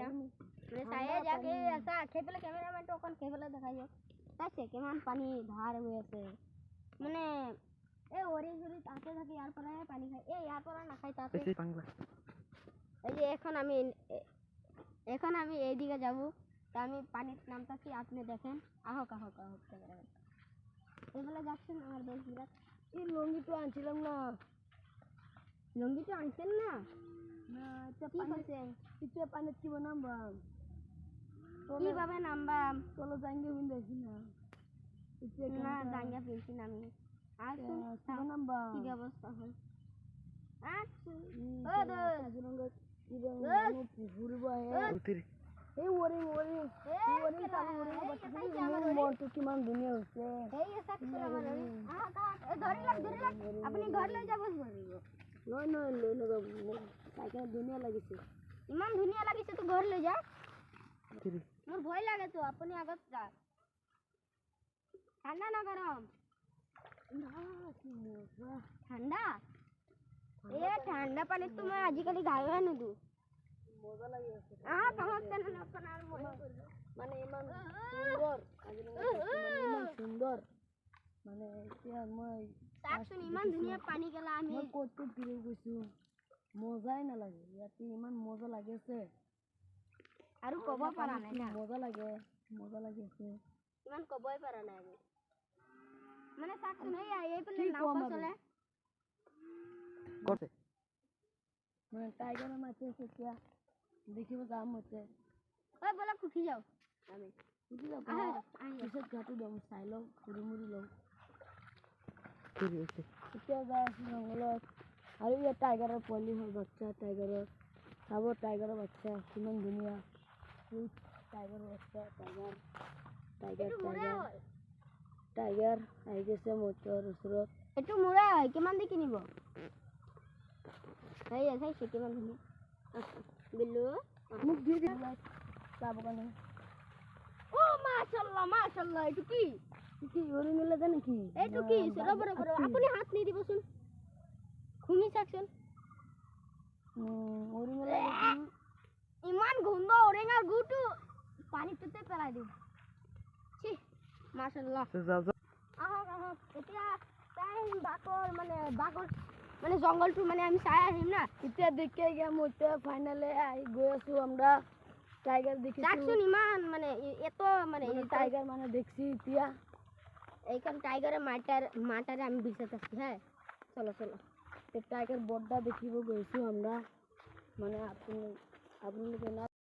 এতিয়া মানে চায়ে যাকে আছা খেপলে ক্যামেৰামেন তো অকন খেপলে দেখাই যাওক তাইছে কিমান পানী ধাৰ হৈ আছে মানে এই ওৰি জুৰি তাতে থাকি ইয়াৰ পৰা পানী খাই এই ইয়াৰ পৰা নাখাই তাতে এই যে এখন আমি এইদিকে যাব তা আমি পানির নামতাছি আপনি দেখেন আহক ক্যামেরাম্যান এগুলো যাচ্ছেন আমার দেশ বিরাট এই লঙ্গিটা আনছিলাম না লঙ্গিটা আনছেন না না কি করছেন পিছে পানির কি নামবা কিভাবে নামবা চলো জাঙ্গা বিন্দাছি না না জাঙ্গা পেয়েছি না আমি আর নামবা কি ব্যবস্থা হয় এই ওরে কিমান ধুনীয়া হৈছে আপুনি ঘৰ লৈ যাব ধুনীয়া লাগিছে ইমান ধুনীয়া লাগিছে তো ঘৰ লৈ যা মোৰ ভয় লাগে তো আপুনি আগত যা ঠাণ্ডা না গরম ঠাণ্ডা এ ঠাণ্ডা পানী তো মই আজিকালি গায়ে নিদু মজা লাগি আছে কামত না আপনার মানে ইমান সুন্দর ইমান সুন্দর মানে এতিয়া মই চাকচোন ইমান ধুনীয়া পানী গেলা আমি কত ফিরে গৈছো মজাই না লাগে ইয়াতে ইমান মজা লাগিছে আৰু কব পাৰা নাই না মজা লাগে আছে ইমান কবই পাৰা নাই আমি মানে চাকচোন এই পেলে নাও চলে করতে মানে টাইগার মাছ আছে क्या দেখিব যাম মতে ওই বলা কুঠি যাও আমি কুঠি যাও পিছত ঘাটু দম চাই লও মুড়ি লও ঠিক আছে এতিয়া যাই জঙ্গলত আৰু এই টাইগাৰৰ পোৱালি হয় বাচ্চা টাইগাৰৰ চাব টাইগাৰৰ বাচ্চা কিমান ধুনীয়া টাইগাৰৰ বাচ্চা টাইগাৰ আহি গৈছে মোটৰ ওচৰত এইটো মোৰে হয় কিমান দি কিনিব এই আছে কিমান ধুনীয়া বিল্লু মুখ দি দি চাব কাৰণে ও মাশাআল্লাহ এটো কি ওৰি মিলে দে নেকি এটো কি বড় আপুনি হাত নি দিবচোন খুমি চাকচোন ওৰি মিলে ইমান গন্ধ ওৰেঙাৰ গুটো পানীতে পেলাই দিও ছি মাশাআল্লাহ আহক এতিয়া তাই বাকৰ মানে জঙ্গলটো মানে আমি চাই আহিম না এতিয়া দেখে গিয়া মতে ফাইনালে আই গৈ আছো আমরা টাইগার দেখিছো দেখছুন ইমান মানে এত মানে টাইগার মানে দেখছি এতিয়া এইখান টাইগারে মাটারে আমি বিছাতে আছি হ্যাঁ চলো এই টাইগার বড়টা দেখিব গইছো আমরা মানে আপনি